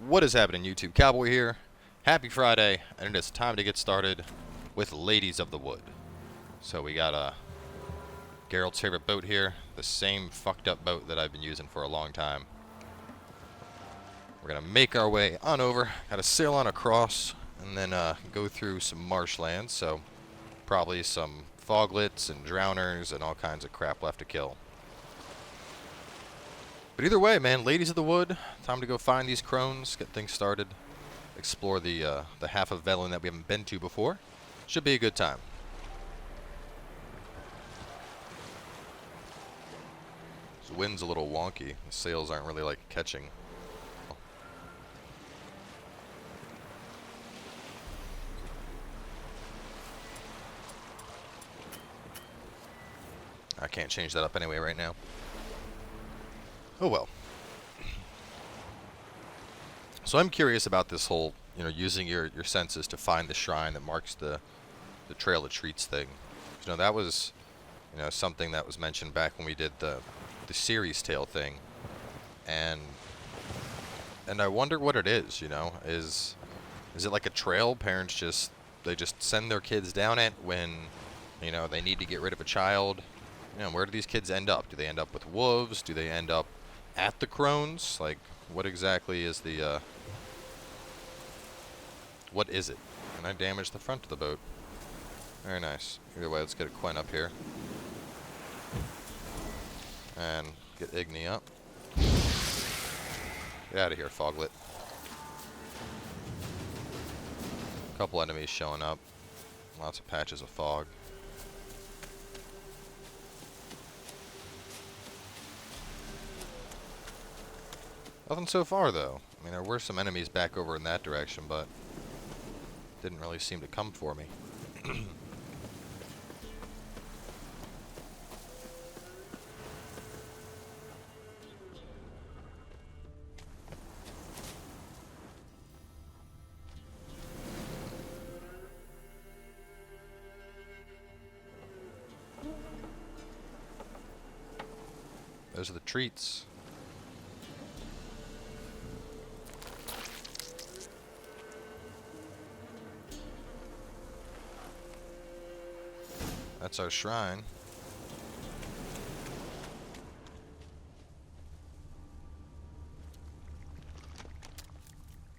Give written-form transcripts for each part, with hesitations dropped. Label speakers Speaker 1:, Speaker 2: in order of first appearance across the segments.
Speaker 1: What is happening, YouTube? Cowboy here. Happy Friday, and it is time to get started with Ladies of the Wood. So we got Geralt's favorite boat here, the same fucked up boat that I've been using for a long time. We're gonna make our way on over, gotta sail on across, and then go through some marshlands, so probably some foglets and drowners and all kinds of crap left to kill. But either way, man, Ladies of the Wood, time to go find these crones, get things started, explore the half of Velen that we haven't been to before. Should be a good time. The wind's a little wonky. The sails aren't really like catching. I can't change that up anyway right now. Oh well. So I'm curious about this whole, using your senses to find the shrine that marks the Trail of Treats thing. That was, something that was mentioned back when we did the series tale thing. And I wonder what it is, Is it like a trail? Parents just send their kids down it when, they need to get rid of a child? Where do these kids end up? Do they end up with wolves? Do they end up at the crones? Like, what exactly is the, what is it? And I damaged the front of the boat. Very nice. Either way, let's get a Quen up here. And get Igni up. Get out of here, Foglet. Couple enemies showing up. Lots of patches of fog. Nothing so far, though. I mean, there were some enemies back over in that direction, but didn't really seem to come for me. Those are the treats. That's our shrine.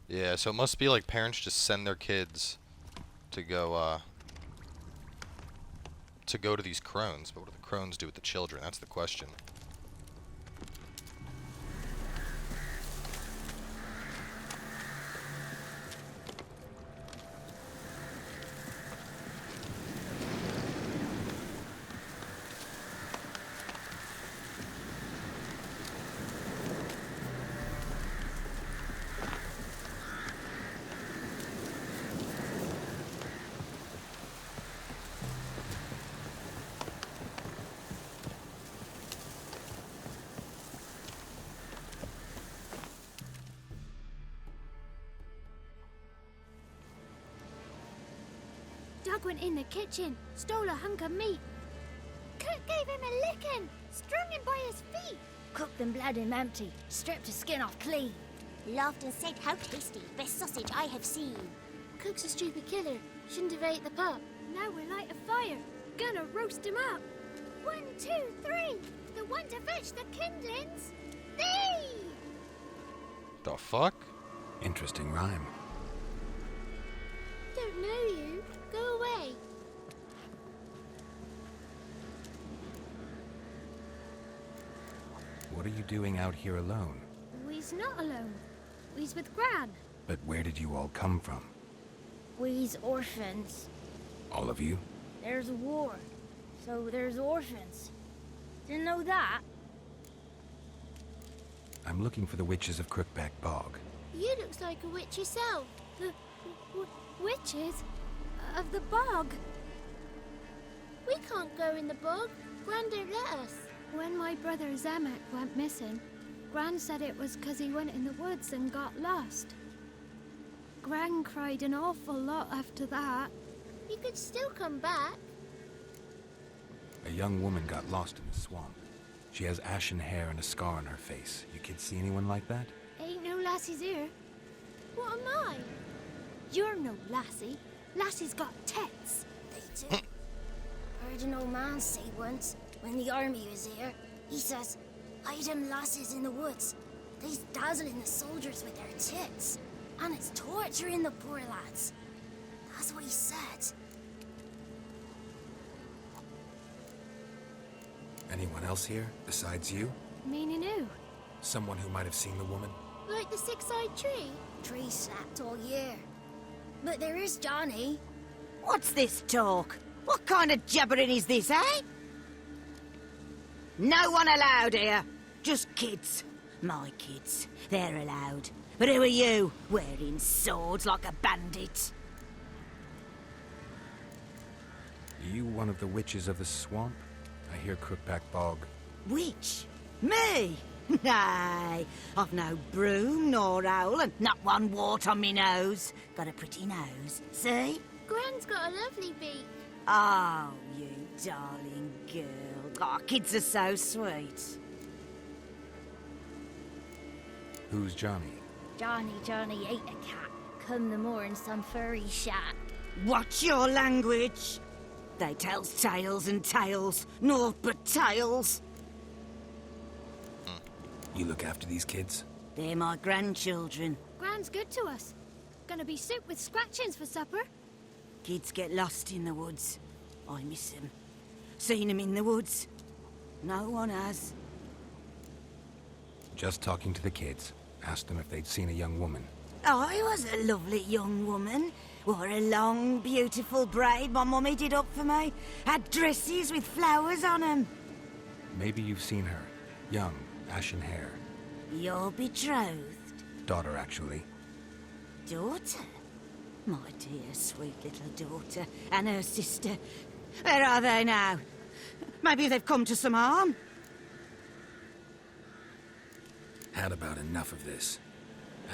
Speaker 1: Yeah, so it must be like parents just send their kids to go to these crones. But what do the crones do with the children? That's the question.
Speaker 2: Doug went in the kitchen, stole a hunk of meat. Cook gave him a licking, strung him by his feet.
Speaker 3: Cooked and bled him empty, stripped his skin off clean.
Speaker 4: Laughed and said, "How tasty, best sausage I have seen."
Speaker 2: Cook's a stupid killer, shouldn't have ate the pup. Now we'll light a fire, gonna roast him up. 1, 2, 3, the one to fetch the kindlings. Thee!
Speaker 1: The fuck?
Speaker 5: Interesting rhyme.
Speaker 2: Don't know you. Go away.
Speaker 5: What are you doing out here alone?
Speaker 2: We's not alone. We's with Gran.
Speaker 5: But where did you all come from?
Speaker 3: We's orphans.
Speaker 5: All of you?
Speaker 3: There's a war, so there's orphans. Didn't know that?
Speaker 5: I'm looking for the witches of Crookback Bog.
Speaker 2: You looks like a witch yourself. The witches of the bog. We can't go in the bog. Gran don't let us. When my brother Zemek went missing, Gran said it was 'cause he went in the woods and got lost. Gran cried an awful lot after that. You could still come back.
Speaker 5: A young woman got lost in the swamp. She has ashen hair and a scar on her face. You kids see anyone like that?
Speaker 2: Ain't no lassies here. What am I? You're no lassie. Lassie's got tits.
Speaker 3: They do. Heard an old man say once, when the army was here, he says, hide them lasses in the woods. They's dazzling the soldiers with their tits. And it's torturing the poor lads. That's what he said.
Speaker 5: Anyone else here besides you?
Speaker 2: Meaning who?
Speaker 5: Someone who might have seen the woman?
Speaker 2: Like the six-eyed tree?
Speaker 3: Tree snapped all year. But there is Johnny.
Speaker 6: What's this talk? What kind of jabbering is this, eh? No one allowed here. Just kids. My kids. They're allowed. But who are you, wearing swords like a bandit?
Speaker 5: You one of the witches of the swamp? I hear Crookback Bog.
Speaker 6: Witch? Me? Nay, I've no broom nor owl and not one wart on me nose. Got a pretty nose, see?
Speaker 2: Gran's got a lovely beak.
Speaker 6: Oh, you darling girl. Oh, kids are so sweet.
Speaker 5: Who's Johnny?
Speaker 3: Johnny ate a cat. Come the more in some furry shack.
Speaker 6: What's your language? They tells tales and tales, naught but tales.
Speaker 5: You look after these kids?
Speaker 6: They're my grandchildren.
Speaker 2: Gran's good to us. Gonna be soup with scratchings for supper.
Speaker 6: Kids get lost in the woods. I miss them. Seen them in the woods. No one has.
Speaker 5: Just talking to the kids. Asked them if they'd seen a young woman.
Speaker 6: I was a lovely young woman. Wore a long, beautiful braid my mummy did up for me. Had dresses with flowers on them.
Speaker 5: Maybe you've seen her. Young, ashen hair.
Speaker 6: Your betrothed?
Speaker 5: Daughter, actually.
Speaker 6: Daughter? My dear, sweet little daughter. And her sister. Where are they now? Maybe they've come to some harm.
Speaker 5: Had about enough of this.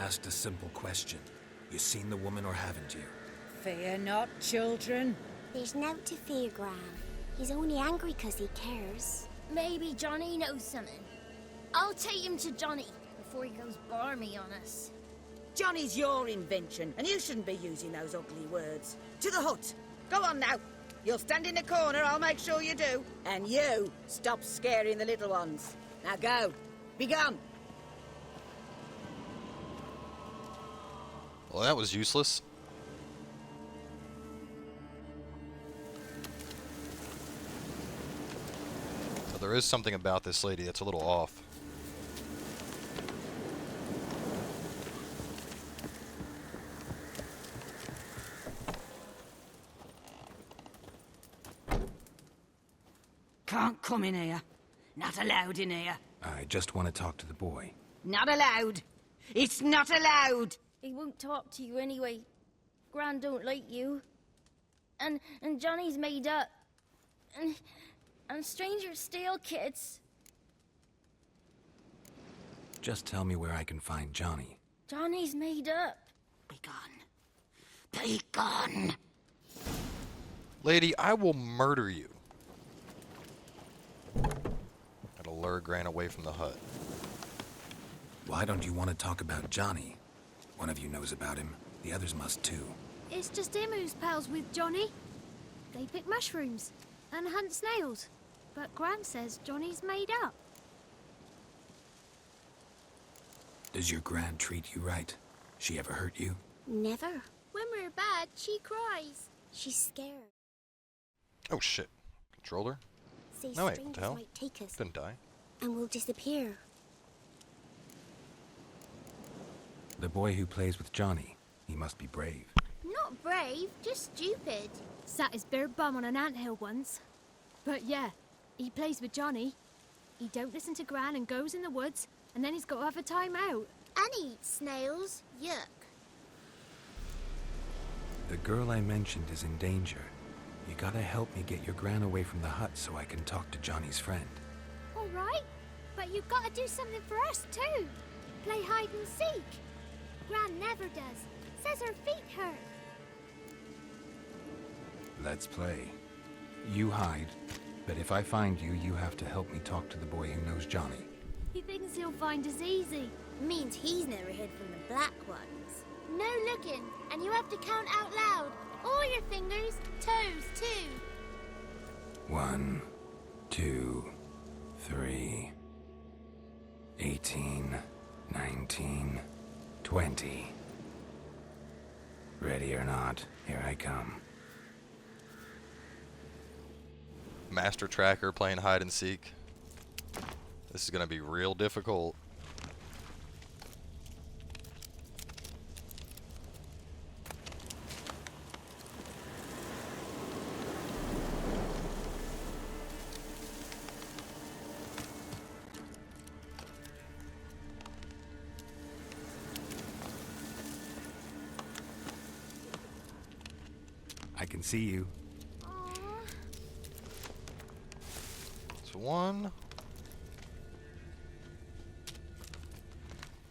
Speaker 5: Asked a simple question. You seen the woman or haven't you?
Speaker 6: Fear not, children.
Speaker 4: There's nought to fear, Gran. He's only angry 'cause he cares.
Speaker 3: Maybe Johnny knows something. I'll take him to Johnny before he goes barmy on us.
Speaker 6: Johnny's your invention, and you shouldn't be using those ugly words. To the hut. Go on now. You'll stand in the corner, I'll make sure you do. And you, stop scaring the little ones. Now go. Be gone.
Speaker 1: Well, that was useless. But there is something about this lady that's a little off.
Speaker 6: Can't come in here. Not allowed in here.
Speaker 5: I just want to talk to the boy.
Speaker 6: Not allowed. It's not allowed.
Speaker 3: He won't talk to you anyway. Gran don't like you. And Johnny's made up. And strangers steal kids.
Speaker 5: Just tell me where I can find Johnny.
Speaker 3: Johnny's made up.
Speaker 6: Be gone. Be gone.
Speaker 1: Lady, I will murder you. Gotta lure Gran away from the hut.
Speaker 5: Why don't you want to talk about Johnny? One of you knows about him. The others must too.
Speaker 2: It's just him who's pals with Johnny. They pick mushrooms and hunt snails. But Gran says Johnny's made up.
Speaker 5: Does your gran treat you right? She ever hurt you?
Speaker 4: Never.
Speaker 2: When we're bad, she cries.
Speaker 4: She's scared.
Speaker 1: Oh shit. Controller?
Speaker 4: Say
Speaker 1: No, wait, what
Speaker 4: strangers
Speaker 1: the hell?
Speaker 4: might take us
Speaker 1: Didn't die.
Speaker 4: and we'll disappear.
Speaker 5: The boy who plays with Johnny. He must be brave.
Speaker 2: Not brave, just stupid. Sat his bare bum on an anthill once. But yeah, he plays with Johnny. He don't listen to Gran and goes in the woods, and then he's got to have a time out. And eats snails. Yuck.
Speaker 5: The girl I mentioned is in danger. You gotta help me get your gran away from the hut so I can talk to Johnny's friend.
Speaker 2: All right, but you've got to do something for us too. Play hide and seek. Gran never does. Says her feet hurt.
Speaker 5: Let's play. You hide, but if I find you, you have to help me talk to the boy who knows Johnny.
Speaker 2: He thinks he'll find us easy.
Speaker 3: Means he's never hid from the black ones.
Speaker 2: No looking, and you have to count out loud. All your fingers, toes too.
Speaker 5: 1, 2, 3, 18, 19, 20. Ready or not, here I come.
Speaker 1: Master Tracker playing hide and seek. This is gonna be real difficult.
Speaker 5: I can see you.
Speaker 1: It's 1.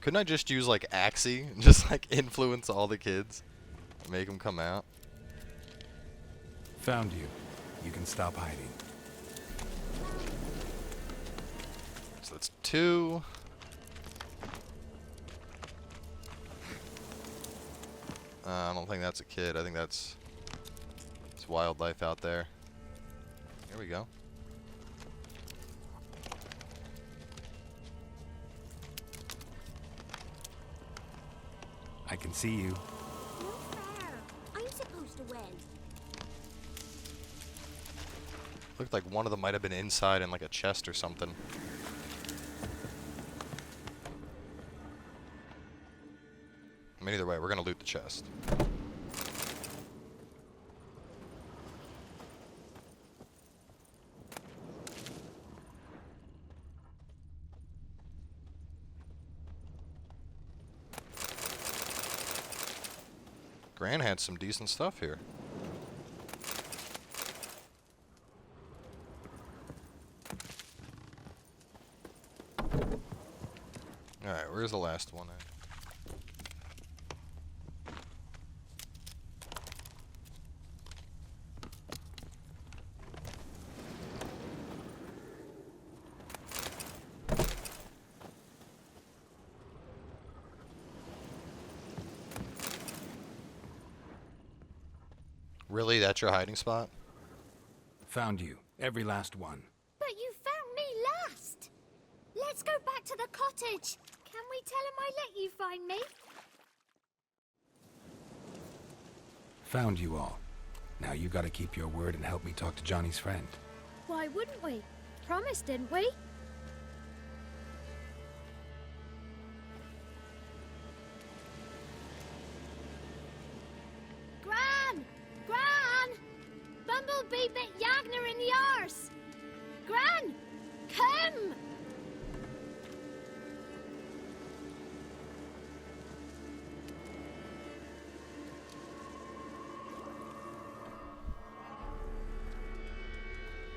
Speaker 1: Couldn't I just use like Axie and just like influence all the kids? Make them come out?
Speaker 5: Found you. You can stop hiding.
Speaker 1: So that's 2. I don't think that's a kid. I think that's wildlife out there. Here we go.
Speaker 5: I can see you.
Speaker 4: No fair. I'm supposed to win.
Speaker 1: Looked like one of them might have been inside in like a chest or something. I mean, either way, we're gonna loot the chest. Gran had some decent stuff here. Alright, where's the last one at? Really? That's your hiding spot?
Speaker 5: Found you. Every last one.
Speaker 2: But you found me last. Let's go back to the cottage. Can we tell him I let you find me?
Speaker 5: Found you all. Now you gotta keep your word and help me talk to Johnny's friend.
Speaker 2: Why wouldn't we? Promised, didn't we? Gran! Gran! Bumblebee bit Yagner in the arse! Gran! Come!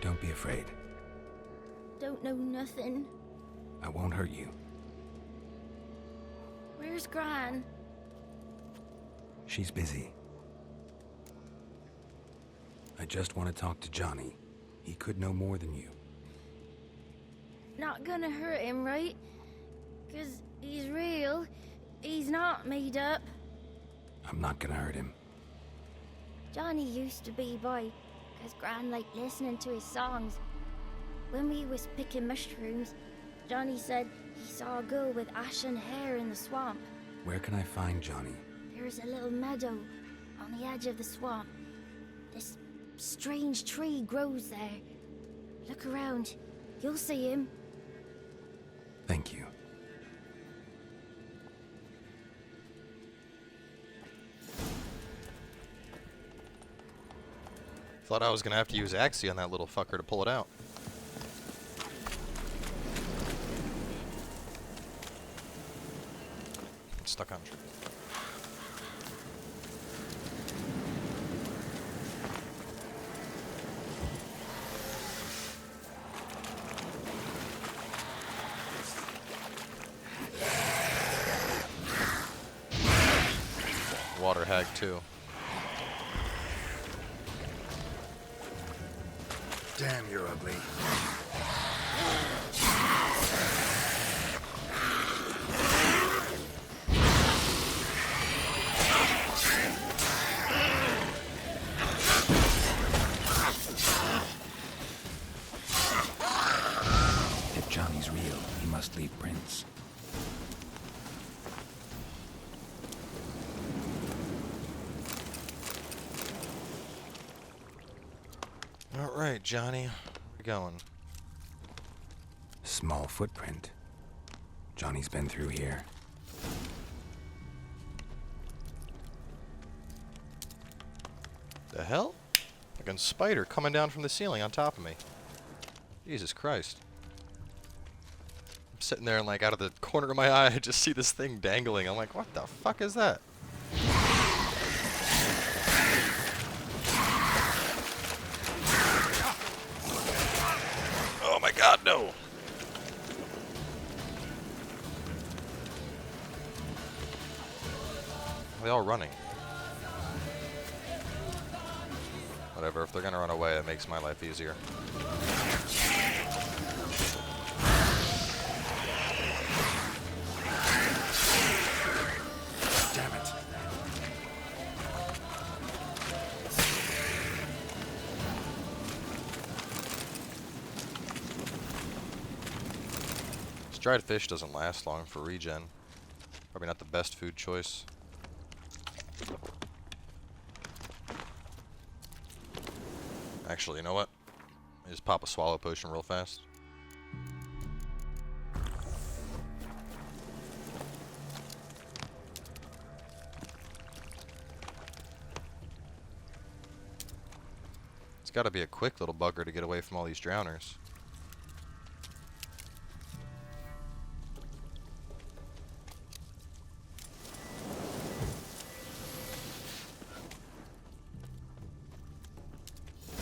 Speaker 5: Don't be afraid.
Speaker 3: Don't know nothing.
Speaker 5: I won't hurt you.
Speaker 3: Where's Gran?
Speaker 5: She's busy. I just want to talk to Johnny. He could know more than you.
Speaker 3: Not gonna hurt him, right? 'Cause he's real. He's not made up.
Speaker 5: I'm not gonna hurt him.
Speaker 3: Johnny used to be by, 'cause Gran liked listening to his songs. When we was picking mushrooms, Johnny said he saw a girl with ashen hair in the swamp.
Speaker 5: Where can I find Johnny?
Speaker 3: There's a little meadow on the edge of the swamp. This strange tree grows there. Look around. You'll see him.
Speaker 5: Thank you.
Speaker 1: Thought I was gonna have to use Axie on that little fucker to pull it out. It's stuck on tree. Water hag too.
Speaker 5: Damn, you're ugly.
Speaker 1: Alright, Johnny, where we going?
Speaker 5: Small footprint. Johnny's been through here.
Speaker 1: The hell? Like a spider coming down from the ceiling on top of me. Jesus Christ. I'm sitting there and like out of the corner of my eye I just see this thing dangling. I'm like, what the fuck is that? Oh my god, no! Are they all running? Whatever, if they're gonna run away, it makes my life easier.
Speaker 5: Damn it.
Speaker 1: This dried fish doesn't last long for regen. Probably not the best food choice. Actually, you know what? Let me just pop a swallow potion real fast. It's gotta be a quick little bugger to get away from all these drowners.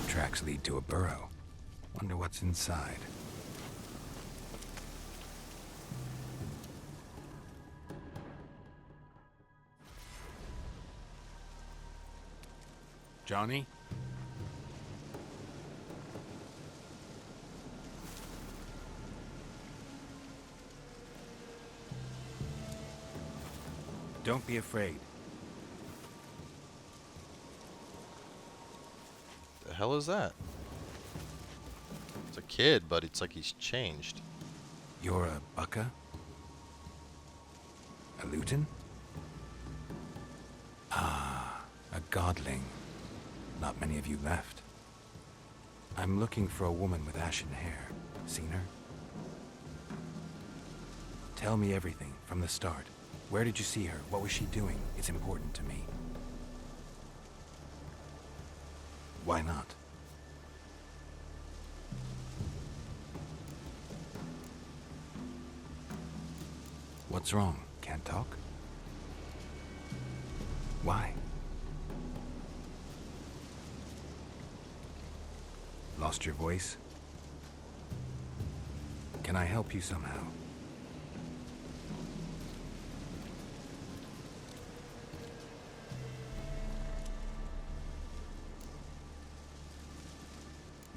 Speaker 5: Tracks lead to a burrow. Wonder what's inside. Johnny? Don't be afraid.
Speaker 1: The hell is that? It's a kid, but it's like he's changed.
Speaker 5: You're a bucka? A luton? Ah, a godling. Not many of you left. I'm looking for a woman with ashen hair. Seen her? Tell me everything from the start. Where did you see her? What was she doing? It's important to me. Why not? What's wrong? Can't talk? Why? Lost your voice? Can I help you somehow?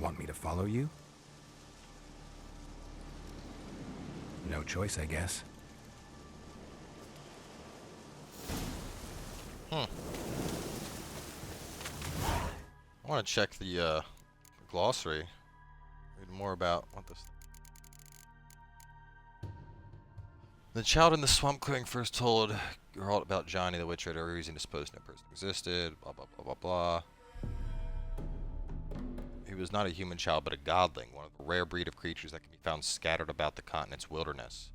Speaker 5: Want me to follow you? No choice, I guess.
Speaker 1: I want to check the glossary. Read more about what this. The child in the swamp clearing first told her all about Johnny the Witcher. Every reason to suppose no person existed. Blah blah blah blah blah. He was not a human child, but a godling, one of the rare breed of creatures that can be found scattered about the continent's wilderness.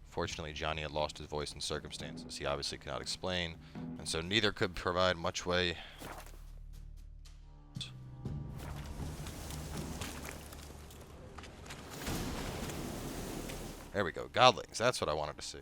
Speaker 1: Fortunately, Johnny had lost his voice in circumstances he obviously could not explain, and so neither could provide much way. There we go, godlings, that's what I wanted to see.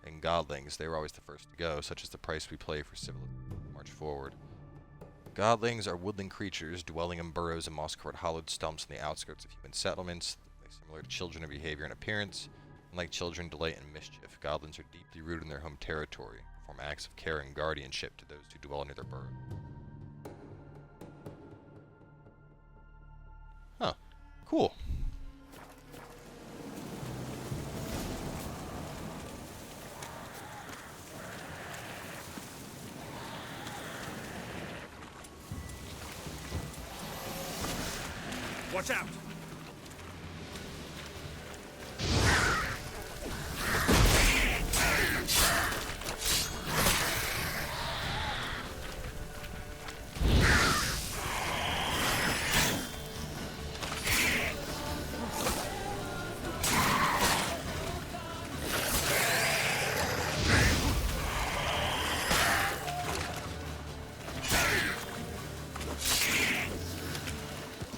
Speaker 1: And godlings, they were always the first to go, such as the price we pay for civilization march forward. Godlings are woodland creatures dwelling in burrows and moss-covered hollowed stumps on the outskirts of human settlements. They're similar to children in behavior and appearance, and like children delight in mischief. Goblins are deeply rooted in their home territory, perform acts of care and guardianship to those who dwell near their burrow. Huh. Cool.
Speaker 7: Watch out!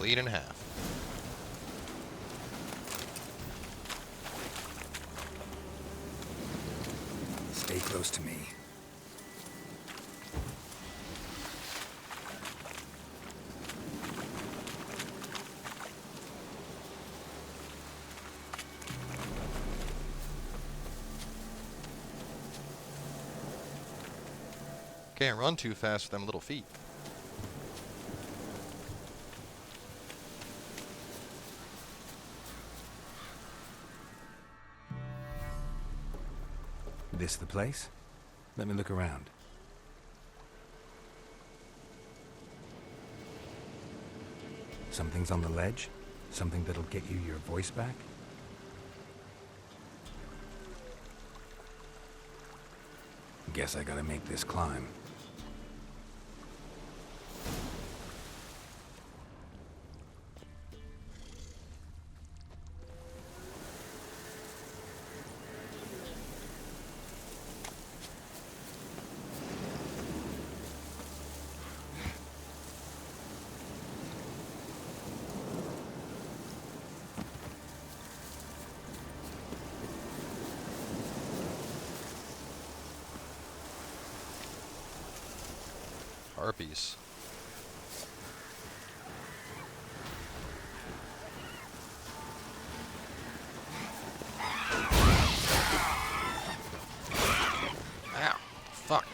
Speaker 1: Clean in half.
Speaker 5: Stay close to me.
Speaker 1: Can't run too fast with them little feet.
Speaker 5: This the place? Let me look around. Something's on the ledge? Something that'll get you your voice back? Guess I gotta make this climb.
Speaker 1: Harpies. Ow. Fuck.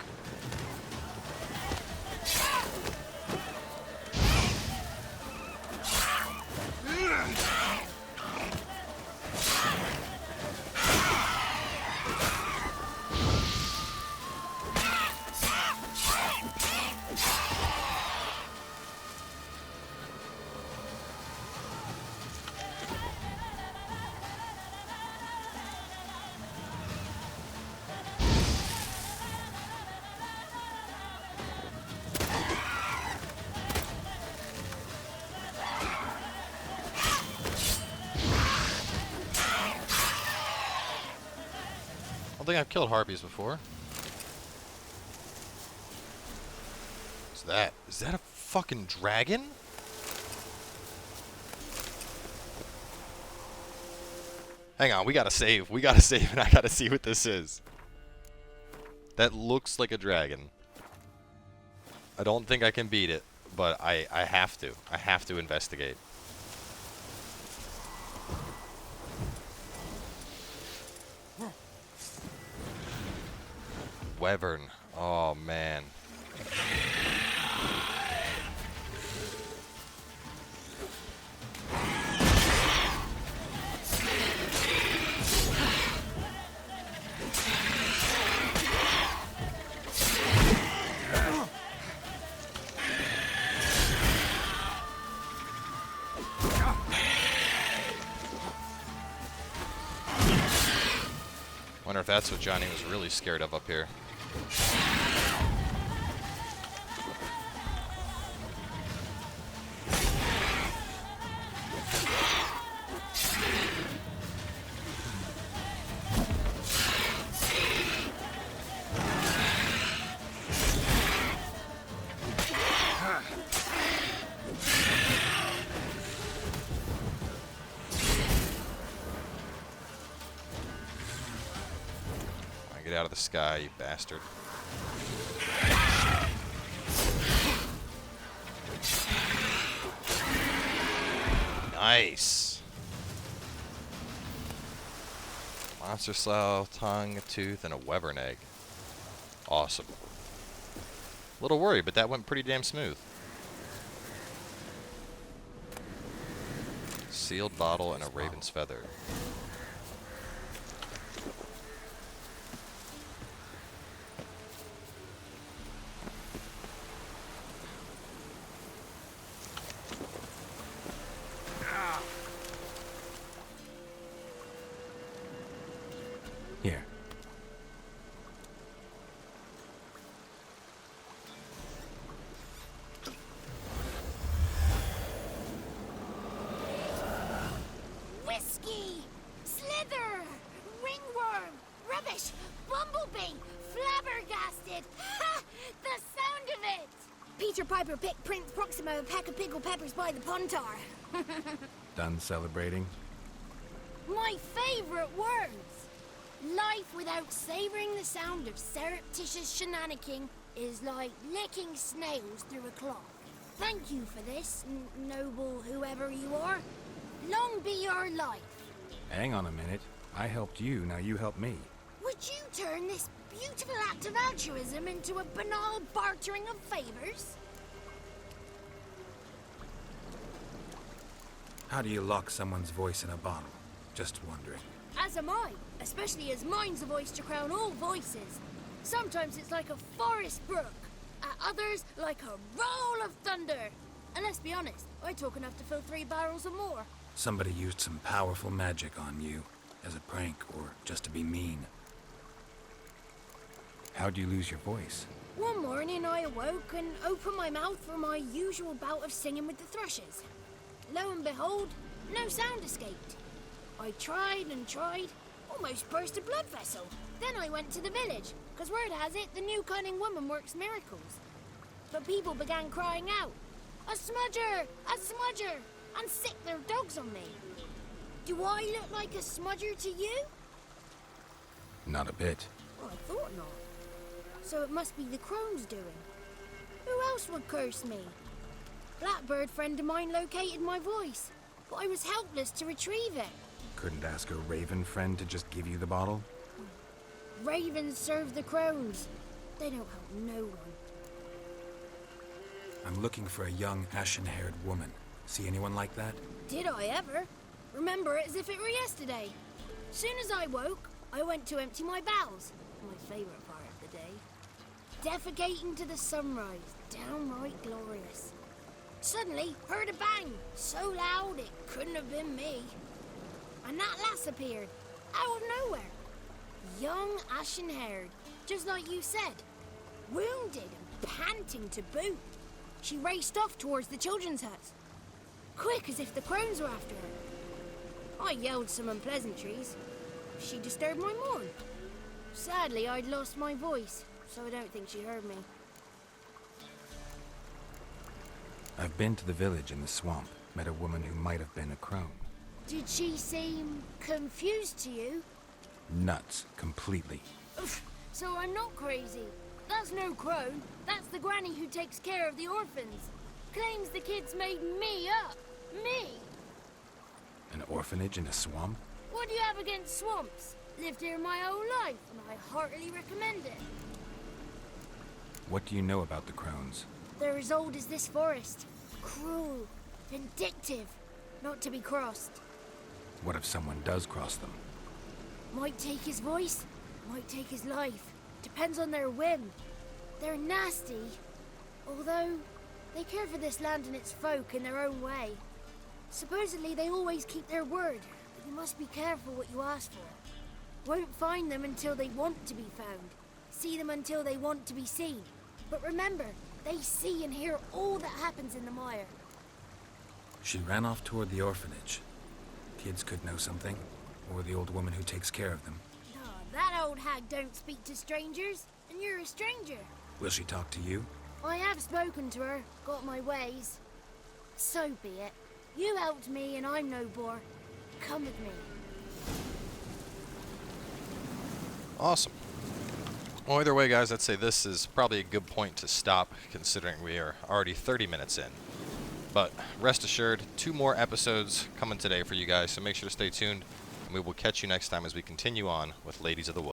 Speaker 1: I don't think I've killed harpies before. What's that? Is that a fucking dragon? Hang on, we gotta save. We gotta save, and I gotta see what this is. That looks like a dragon. I don't think I can beat it, but I have to. I have to investigate. Wyvern. Oh, man. Wonder if that's what Johnny was really scared of up here. Get out of the sky, you bastard. Nice. Monster slough, tongue, a tooth, and a wyvern egg. Awesome. A little worried, but that went pretty damn smooth. Sealed bottle and a raven's feather.
Speaker 5: Here.
Speaker 3: Whiskey! Peter Piper picked Prince Proximo a peck of pickled peppers by the pontar.
Speaker 5: Done celebrating?
Speaker 3: My favorite words! Life without savoring the sound of surreptitious shenanigans is like licking snails through a cloth. Thank you for this, noble whoever you are. Long be your life.
Speaker 5: Hang on a minute. I helped you, now you help me.
Speaker 3: Would you turn this beautiful act of altruism into a banal bartering of favors?
Speaker 5: How do you lock someone's voice in a bottle? Just wondering.
Speaker 3: As am I, especially as mine's a voice to crown all voices. Sometimes it's like a forest brook, at others like a roll of thunder. And let's be honest, I talk enough to fill 3 barrels or more.
Speaker 5: Somebody used some powerful magic on you, as a prank or just to be mean. How'd you lose your voice?
Speaker 3: One morning I awoke and opened my mouth for my usual bout of singing with the thrushes. Lo and behold, no sound escaped. I tried and tried, almost burst a blood vessel. Then I went to the village, because word has it the new cunning woman works miracles. But people began crying out, "A smudger! A smudger!" and sicked their dogs on me. Do I look like a smudger to you?
Speaker 5: Not a bit.
Speaker 3: Well, I thought not. So it must be the crone's doing. Who else would curse me? Blackbird friend of mine located my voice, but I was helpless to retrieve it.
Speaker 5: Couldn't ask a raven friend to just give you the bottle?
Speaker 3: Ravens serve the crones. They don't help no one.
Speaker 5: I'm looking for a young, ashen-haired woman. See anyone like that?
Speaker 3: Did I ever? Remember it as if it were yesterday. Soon as I woke, I went to empty my bowels. My favourite part of the day. Defecating to the sunrise. Downright glorious. Suddenly, heard a bang. So loud it couldn't have been me. And that lass appeared. Out of nowhere. Young, ashen-haired. Just like you said. Wounded and panting to boot. She raced off towards the children's huts. Quick as if the crones were after her. I yelled some unpleasantries. She disturbed my morn. Sadly, I'd lost my voice, so I don't think she heard me.
Speaker 5: I've been to the village in the swamp. Met a woman who might have been a crone.
Speaker 3: Did she seem confused to you?
Speaker 5: Nuts. Completely.
Speaker 3: So I'm not crazy. That's no crone. That's the granny who takes care of the orphans. Claims the kids made me up. Me!
Speaker 5: An orphanage in a swamp?
Speaker 3: What do you have against swamps? Lived here my whole life, and I heartily recommend it.
Speaker 5: What do you know about the crones?
Speaker 3: They're as old as this forest. Cruel. Vindictive. Not to be crossed.
Speaker 5: What if someone does cross them?
Speaker 3: Might take his voice, might take his life. Depends on their whim. They're nasty. Although, they care for this land and its folk in their own way. Supposedly they always keep their word, but you must be careful what you ask for. Won't find them until they want to be found. See them until they want to be seen. But remember, they see and hear all that happens in the mire.
Speaker 5: She ran off toward the orphanage. Kids could know something, or the old woman who takes care of them.
Speaker 3: Oh, that old hag don't speak to strangers, and you're a stranger.
Speaker 5: Will she talk to you?
Speaker 3: I have spoken to her, got my ways. So be it. You helped me and I'm no bore. Come with me.
Speaker 1: Awesome. Well, either way, guys, I'd say this is probably a good point to stop, considering we are already 30 minutes in. But rest assured, 2 more episodes coming today for you guys, so make sure to stay tuned, and we will catch you next time as we continue on with Ladies of the Wood.